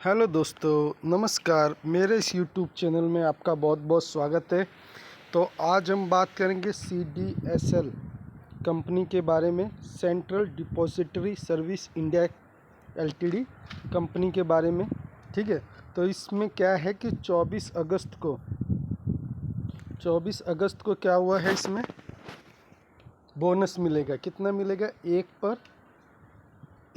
Hello दोस्तों, नमस्कार। मेरे इस यूट्यूब चैनल में आपका बहुत बहुत स्वागत है। तो आज हम बात करेंगे CDSL कंपनी के बारे में, central depository service India LTD company के बारे में। ठीक है, तो इसमें क्या है कि 24 अगस्त को क्या हुआ है, इसमें बोनस मिलेगा। कितना मिलेगा? 1 पर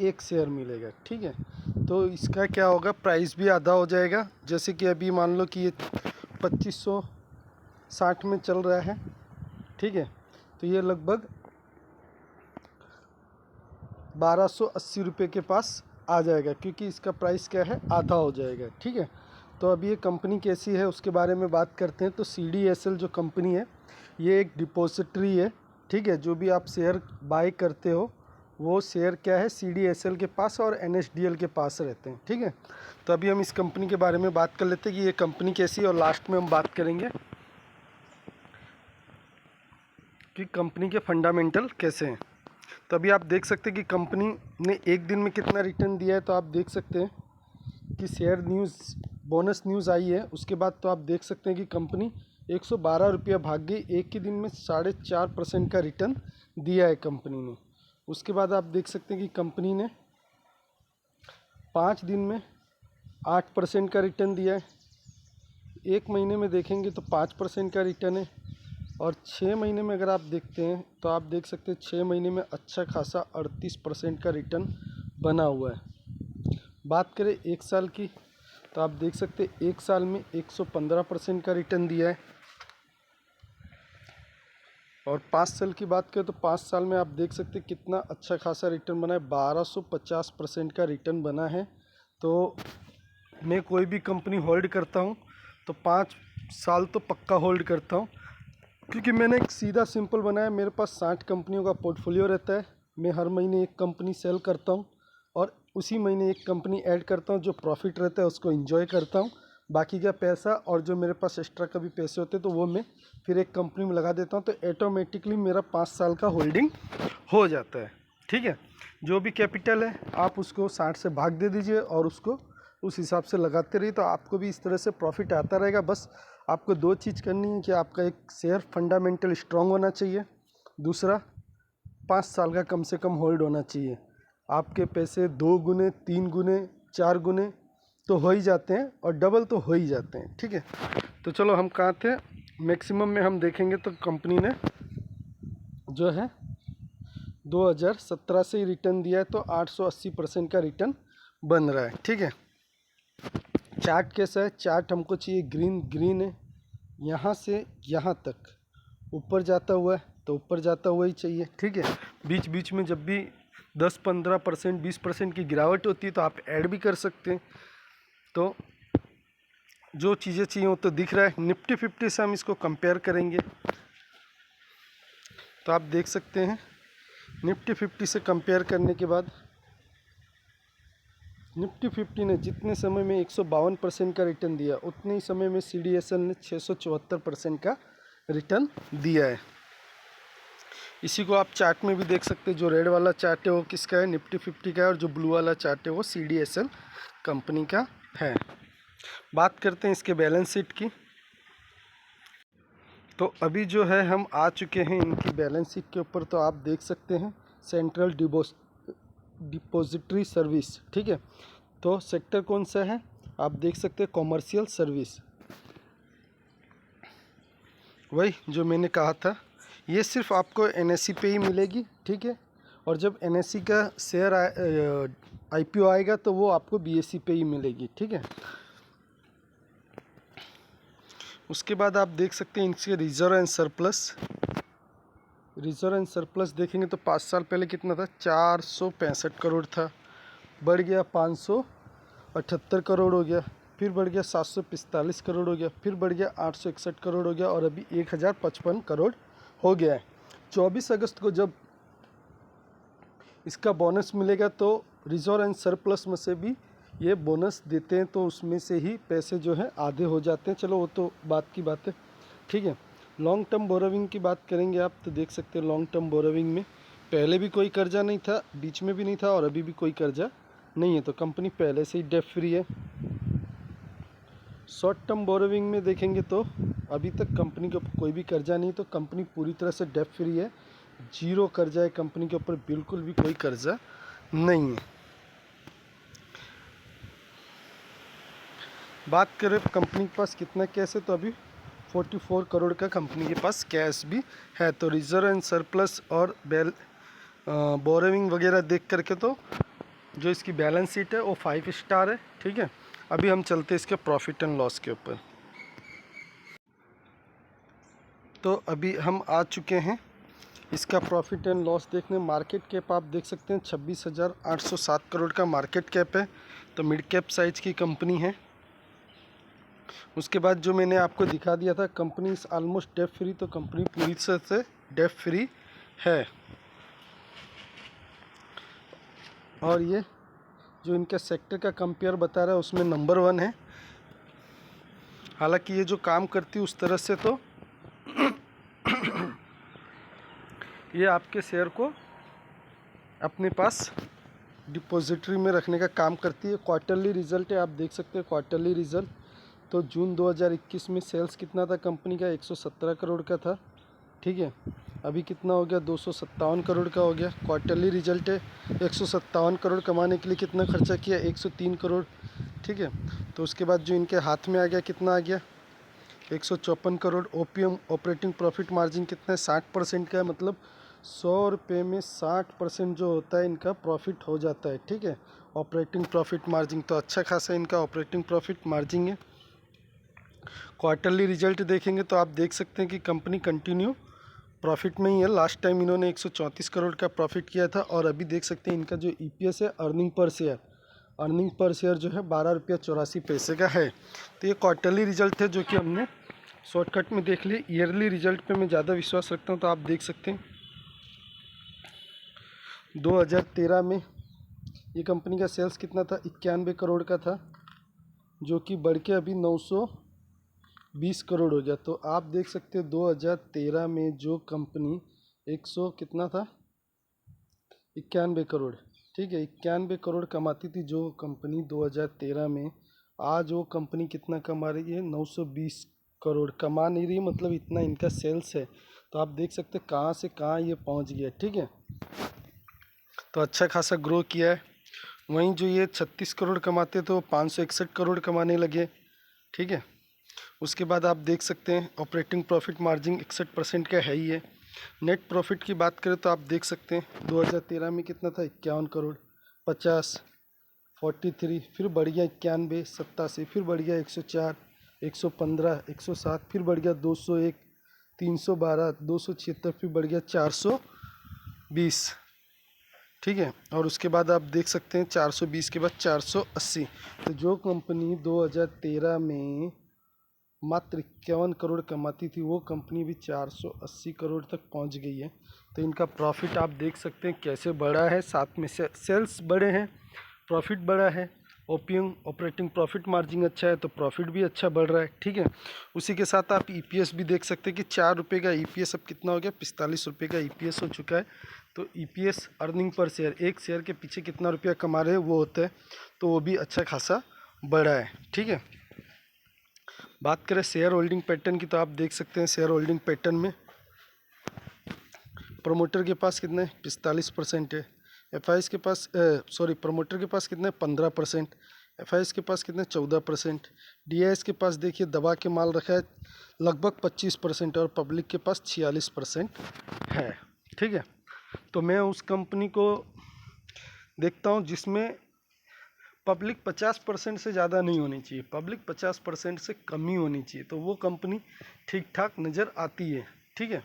1 शेयर मिलेगा। ठीक है, तो इसका क्या होगा, प्राइस भी आधा हो जाएगा। जैसे कि अभी मान लो कि ये 2560 में चल रहा है। ठीक है, तो ये लगभग 1280 रुपये के पास आ जाएगा, क्योंकि इसका प्राइस क्या है, आधा हो जाएगा। ठीक है, तो अभी ये कंपनी कैसी है उसके बारे में बात करते हैं। तो CDSL जो कंपनी है, ये एक डिपॉजिटरी है। ठीक है, जो भी आप शेयर बाय करते हो वो शेयर क्या है, CDSL के पास और NSDL के पास रहते हैं। ठीक है, तो अभी हम इस कंपनी के बारे में बात कर लेते हैं कि ये कंपनी कैसी है, और लास्ट में हम बात करेंगे कि कंपनी के फंडामेंटल कैसे हैं। तो अभी आप देख सकते हैं कि कंपनी ने एक दिन में कितना रिटर्न दिया है। तो आप देख सकते हैं कि शेयर न्यूज़ बोनस न्यूज़ आई है, उसके बाद तो आप देख सकते हैं कि कंपनी 112 रुपया भाग गई। एक ही दिन में 4.5% का रिटर्न दिया है कंपनी ने। उसके बाद आप देख सकते हैं कि कंपनी ने 5 दिन में 8% का रिटर्न दिया है। एक महीने में देखेंगे तो 5% का रिटर्न है, और 6 महीने में अगर आप देखते हैं तो आप देख सकते हैं 6 महीने में अच्छा खासा 38% का रिटर्न बना हुआ है। बात करें 1 साल की, तो आप देख सकते हैं 1 साल में 115% का रिटर्न दिया है। और 5 साल की बात करें तो 5 साल में आप देख सकते हैं कितना अच्छा खासा रिटर्न बना है, 1250% का रिटर्न बना है। तो मैं कोई भी कंपनी होल्ड करता हूँ तो 5 साल तो पक्का होल्ड करता हूँ, क्योंकि मैंने एक सीधा सिंपल बनाया। मेरे पास 60 कंपनियों का पोर्टफोलियो रहता है। मैं हर महीने एक कंपनी सेल करता हूँ और उसी महीने एक कंपनी ऐड करता हूँ। जो प्रॉफिट रहता है उसको एंजॉय करता हूँ, बाकी का पैसा और जो मेरे पास एक्स्ट्रा कभी पैसे होते हैं तो वो मैं फिर एक कंपनी में लगा देता हूँ। तो ऑटोमेटिकली मेरा 5 साल का होल्डिंग हो जाता है। ठीक है, जो भी कैपिटल है आप उसको 60 से भाग दे दीजिए और उसको उस हिसाब से लगाते रहिए, तो आपको भी इस तरह से प्रॉफिट आता रहेगा। बस आपको 2 चीज़ करनी है कि आपका एक शेयर फंडामेंटल स्ट्रांग होना चाहिए, दूसरा 5 साल का कम से कम होल्ड होना चाहिए। आपके पैसे 2 गुने 3 गुने 4 गुने तो हो ही जाते हैं, और डबल तो हो ही जाते हैं। ठीक है, तो चलो हम कहाँ थे, मैक्सिमम में हम देखेंगे तो कंपनी ने जो है 2017 से ही रिटर्न दिया है, तो 880% का रिटर्न बन रहा है। ठीक है, चार्ट कैसा है, चार्ट हमको चाहिए ग्रीन है, यहाँ से यहाँ तक ऊपर जाता हुआ है, तो ऊपर जाता हुआ ही चाहिए। ठीक है, बीच बीच में जब भी 10-15% 20% की गिरावट होती है तो आप ऐड भी कर सकते हैं। तो जो चीज़ें चाहिए वो तो दिख रहा है। निफ्टी 50 से हम इसको कंपेयर करेंगे तो आप देख सकते हैं निफ्टी 50 से कंपेयर करने के बाद निफ्टी 50 ने जितने समय में 152% का रिटर्न दिया, उतने ही समय में CDSL ने 674% का रिटर्न दिया है। इसी को आप चार्ट में भी देख सकते हैं। जो रेड वाला चार्ट है वो किसका है, निफ्टी 50 का है, और जो ब्लू वाला चार्ट है वो CDSL कंपनी का है। बात करते हैं इसके बैलेंस शीट की। तो अभी जो है हम आ चुके हैं इनकी बैलेंस शीट के ऊपर। तो आप देख सकते हैं सेंट्रल डिपॉजिटरी सर्विस। ठीक है, तो सेक्टर कौन सा है, आप देख सकते हैं कॉमर्शियल सर्विस, वही जो मैंने कहा था। ये सिर्फ आपको NSE पे ही मिलेगी। ठीक है, और जब NSE का शेयर IPO आएगा तो वो आपको BSE पे ही मिलेगी। ठीक है, उसके बाद आप देख सकते हैं इनके रिजर्व एंड सरप्लस देखेंगे तो 5 साल पहले कितना था, 465 करोड़ था, बढ़ गया 578 करोड़ हो गया, फिर बढ़ गया 745 करोड़ हो गया, फिर बढ़ गया 861 करोड़ हो गया, और अभी 1055 करोड़ हो गया है। 24 अगस्त को जब इसका बोनस मिलेगा तो रिजर्व एंड सरप्लस में से भी ये बोनस देते हैं, तो उसमें से ही पैसे जो है आधे हो जाते हैं। चलो वो तो बात की बात है। ठीक है, लॉन्ग टर्म बोरोविंग की बात करेंगे आप, तो देख सकते हैं लॉन्ग टर्म बोरोविंग में पहले भी कोई कर्जा नहीं था, बीच में भी नहीं था, और अभी भी कोई कर्जा नहीं है। तो कंपनी पहले से ही डेट फ्री है। शॉर्ट टर्म बोरोविंग में देखेंगे तो अभी तक कंपनी के ऊपर कोई भी कर्जा नहीं, तो कंपनी पूरी तरह से डेट फ्री है, जीरो कर्जा है कंपनी के ऊपर, बिल्कुल भी कोई कर्जा नहीं है। बात करें कंपनी के पास कितना कैश है, तो अभी 44 करोड़ का कंपनी के पास कैश भी है। तो रिजर्व एंड सरप्लस और बोरोविंग वगैरह देख करके तो जो इसकी बैलेंस शीट है वो 5 स्टार है। ठीक है, अभी हम चलते हैं इसके प्रॉफिट एंड लॉस के ऊपर। तो अभी हम आ चुके हैं इसका प्रॉफिट एंड लॉस देखने। मार्केट कैप आप देख सकते हैं 26,807 करोड़ का मार्केट कैप है, तो मिड कैप साइज की कंपनी है। उसके बाद जो मैंने आपको दिखा दिया था कंपनी इस ऑलमोस्ट डेट फ्री, तो कंपनी पूरी तरह से डेट फ्री है। और ये जो इनके सेक्टर का कंपेयर बता रहा है उसमें नंबर 1 है। हालांकि ये जो काम करती है उस तरह से तो ये आपके शेयर को अपने पास डिपॉजिटरी में रखने का काम करती है। क्वार्टरली रिजल्ट है, आप देख सकते हैं क्वार्टरली रिजल्ट। तो जून 2021 में सेल्स कितना था कंपनी का, 117 करोड़ का था। ठीक है, अभी कितना हो गया, 257 करोड़ का हो गया। क्वार्टरली रिजल्ट है, 157 करोड़ कमाने के लिए कितना खर्चा किया, 103 करोड़। ठीक है, तो उसके बाद जो इनके हाथ में आ गया कितना आ गया, 154 crore. OPM operating profit margin कितना है, 60% का है, मतलब 100 रुपये में 60% जो होता है इनका प्रॉफिट हो जाता है। ठीक है, ऑपरेटिंग प्रॉफिट मार्जिन तो अच्छा खासा इनका ऑपरेटिंग प्रॉफिट मार्जिन है। क्वार्टरली रिजल्ट देखेंगे तो आप देख सकते हैं कि कंपनी कंटिन्यू प्रॉफिट में ही है। लास्ट टाइम इन्होंने 134 करोड़ का प्रॉफिट किया था, और अभी देख सकते हैं इनका जो ईपीएस है, अर्निंग पर शेयर जो है 12 रुपया 84 पैसे का है। तो ये क्वार्टरली रिजल्ट है जो कि हमने शॉर्टकट में देख लिए। ईयरली रिजल्ट पे मैं ज़्यादा विश्वास रखता हूँ। तो आप देख सकते हैं 2013 में ये कंपनी का सेल्स कितना था, 91 करोड़ का था, जो कि बढ़ के अभी 920 करोड़ हो गया। तो आप देख सकते हैं 2013 में जो कंपनी 100 कितना था, 91 करोड़। ठीक है, 91 करोड़ कमाती थी जो कंपनी 2013 में, आज वो कंपनी कितना कमा रही है, 920 करोड़ कमा नहीं रही है, मतलब इतना इनका सेल्स है। तो आप देख सकते हैं कहाँ से कहाँ ये पहुँच गया। ठीक है, तो अच्छा खासा ग्रो किया है। वहीं जो ये 36 करोड़ कमाते थे वो 561 करोड़ कमाने लगे। ठीक है, उसके बाद आप देख सकते हैं ऑपरेटिंग प्रॉफिट मार्जिन 61% का है ही है। नेट प्रॉफिट की बात करें तो आप देख सकते हैं 2013 में कितना था, 51 करोड़, 50, 43, फिर बढ़ गया 91, 87, फिर बढ़ गया 104, 115, 107, फिर बढ़ गया 201, 312, 276, फिर बढ़ गया 420। ठीक है, और उसके बाद आप देख सकते हैं 420 के बाद 480। तो जो कंपनी 2013 में मात्र 51 करोड़ कमाती थी वो कंपनी भी 480 करोड़ तक पहुंच गई है। तो इनका प्रॉफिट आप देख सकते हैं कैसे बढ़ा है, साथ में से सेल्स बड़े हैं, प्रॉफिट बड़ा है, ओपीएम ऑपरेटिंग प्रॉफिट मार्जिन अच्छा है, तो प्रॉफिट भी अच्छा बढ़ रहा है। ठीक है, उसी के साथ आप ईपीएस भी देख सकते हैं कि 4 रुपये का ईपीएस अब कितना हो गया, 45 रुपये का ईपीएस हो चुका है। तो ईपीएस अर्निंग पर शेयर, एक शेयर के पीछे कितना रुपया कमा रहे हैं वो होता है, तो वो भी अच्छा खासा बड़ा है। ठीक है, बात करें शेयर होल्डिंग पैटर्न की, तो आप देख सकते हैं शेयर होल्डिंग पैटर्न में प्रोमोटर के पास कितने 45% है, एफआईएस के पास प्रमोटर के पास कितने 15%, एफआईएस के पास कितने 14%, डीआईएस के पास देखिए दबा के माल रखा है लगभग 25%, और पब्लिक के पास 46% है। ठीक है, तो मैं उस कंपनी को देखता हूँ जिसमें पब्लिक 50% से ज़्यादा नहीं होनी चाहिए, पब्लिक 50% से कम ही होनी चाहिए, तो वो कंपनी ठीक ठाक नज़र आती है। ठीक है,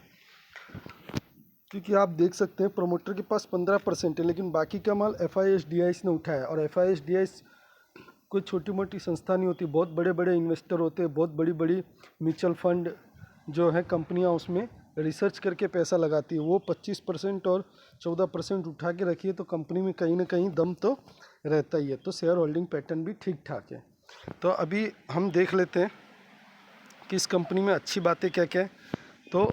क्योंकि आप देख सकते हैं प्रमोटर के पास 15% है, लेकिन बाकी का माल एफआईएस डीआईएस ने उठाया, और एफआईएस डीआईएस कोई छोटी मोटी संस्था नहीं होती, बहुत बड़े बड़े इन्वेस्टर होते हैं, बहुत बड़ी बड़ी म्यूचुअल फंड जो है कंपनियां उसमें रिसर्च करके पैसा लगाती है। वो 25% और 14% उठा के रखिए तो कंपनी में कहीं ना कहीं दम तो रहता ही है। तो शेयर होल्डिंग पैटर्न भी ठीक ठाक है। तो अभी हम देख लेते हैं कि इस कंपनी में अच्छी बातें क्या क्या है। तो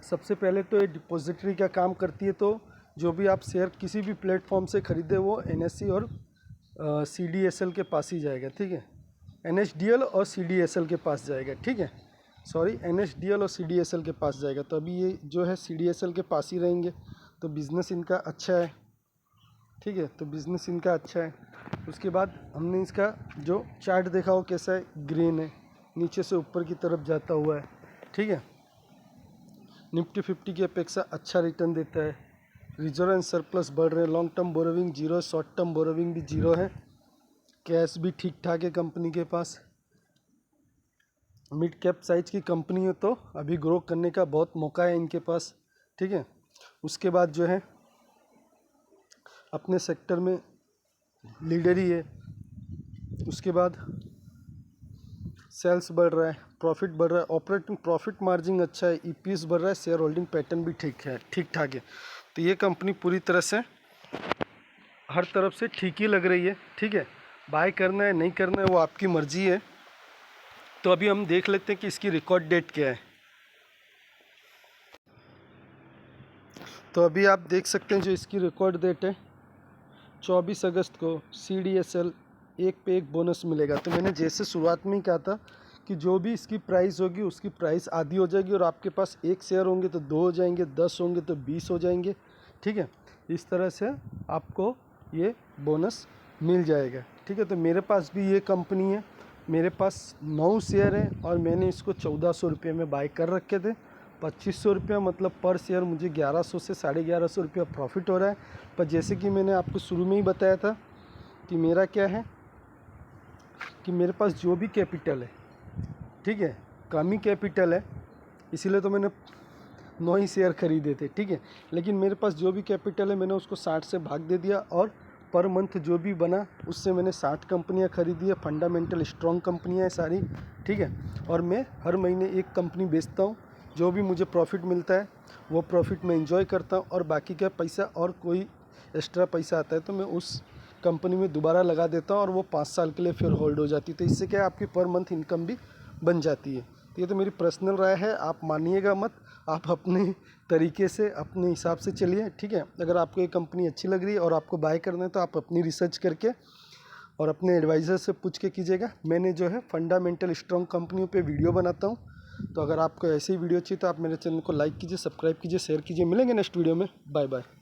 सबसे पहले तो ये डिपॉजिटरी का काम करती है, तो जो भी आप शेयर किसी भी प्लेटफॉर्म से ख़रीदे वो एनएससी और सीडीएसएल के पास ही जाएगा। ठीक है, NSDL और CDSL के पास जाएगा, ठीक है, सॉरी NSDL और CDSL के पास जाएगा। तो अभी ये जो है CDSL के पास ही रहेंगे, तो बिज़नेस इनका अच्छा है, ठीक है, तो बिज़नेस इनका अच्छा है। उसके बाद हमने इसका जो चार्ट देखा वो कैसा है, ग्रीन है, नीचे से ऊपर की तरफ जाता हुआ है, ठीक है। निफ्टी 50 की अपेक्षा अच्छा रिटर्न देता है। रिजर्व एंड सरप्लस बढ़ रहे हैं, long term borrowing zero, short term borrowing भी जीरो है, कैश भी ठीक ठाक है कंपनी के पास। मिड कैप साइज की कंपनी है तो अभी ग्रो करने का बहुत मौका है इनके पास, ठीक है। उसके बाद जो है अपने सेक्टर में लीडर ही है। उसके बाद सेल्स बढ़ रहा है, प्रॉफिट बढ़ रहा है, ऑपरेटिंग प्रॉफिट मार्जिन अच्छा है, EPS बढ़ रहा है, शेयर होल्डिंग पैटर्न भी ठीक ठाक है। तो ये कंपनी पूरी तरह से हर तरफ से ठीक ही लग रही है, ठीक है। बाय करना है नहीं करना है वो आपकी मर्जी है। तो अभी हम देख लेते हैं कि इसकी रिकॉर्ड डेट क्या है। तो अभी आप देख सकते हैं जो इसकी रिकॉर्ड डेट है 24 अगस्त को CDSL एक पे एक बोनस मिलेगा। तो मैंने जैसे शुरुआत में ही कहा था कि जो भी इसकी प्राइस होगी उसकी प्राइस आधी हो जाएगी, और आपके पास 1 शेयर होंगे तो 2 हो जाएंगे, 10 होंगे तो 20 हो जाएंगे, ठीक है। इस तरह से आपको ये बोनस मिल जाएगा, ठीक है। तो मेरे पास भी ये कंपनी है, मेरे पास 9 शेयर हैं और मैंने इसको 1400 रुपये में बाय कर रखे थे। 2500 रुपया मतलब पर शेयर मुझे 1100 से 1150 रुपया प्रॉफिट हो रहा है। पर जैसे कि मैंने आपको शुरू में ही बताया था कि मेरा क्या है कि मेरे पास जो भी कैपिटल है, ठीक है, कम ही कैपिटल है, इसीलिए तो मैंने 9 ही शेयर खरीदे थे, ठीक है। लेकिन मेरे पास जो भी कैपिटल है मैंने उसको 60 से भाग दे दिया, और पर मंथ जो भी बना उससे मैंने 60 कंपनियां खरीदी है। फंडामेंटल स्ट्रॉन्ग कंपनियां हैं सारी, ठीक है। और मैं हर महीने एक कंपनी बेचता हूं, जो भी मुझे प्रॉफिट मिलता है वो प्रॉफिट मैं एंजॉय करता हूं, और बाकी का पैसा और कोई एक्स्ट्रा पैसा आता है तो मैं उस कंपनी में दोबारा लगा देता हूं, और वो 5 साल के लिए फिर होल्ड हो जाती है। तो इससे क्या है, आपकी पर मंथ इनकम भी बन जाती है। तो ये तो मेरी पर्सनल राय है, आप मानिएगा मत, आप अपने तरीके से अपने हिसाब से चलिए, ठीक है। अगर आपको ये कंपनी अच्छी लग रही है और आपको बाय करना है तो आप अपनी रिसर्च करके और अपने एडवाइज़र से पूछ के कीजिएगा। मैंने जो है फंडामेंटल स्ट्रॉन्ग कंपनियों पे वीडियो बनाता हूँ। तो अगर आपको ऐसी वीडियो चाहिए तो आप मेरे चैनल को लाइक कीजिए, सब्सक्राइब कीजिए, शेयर कीजिए। मिलेंगे नेक्स्ट वीडियो में, बाय बाय।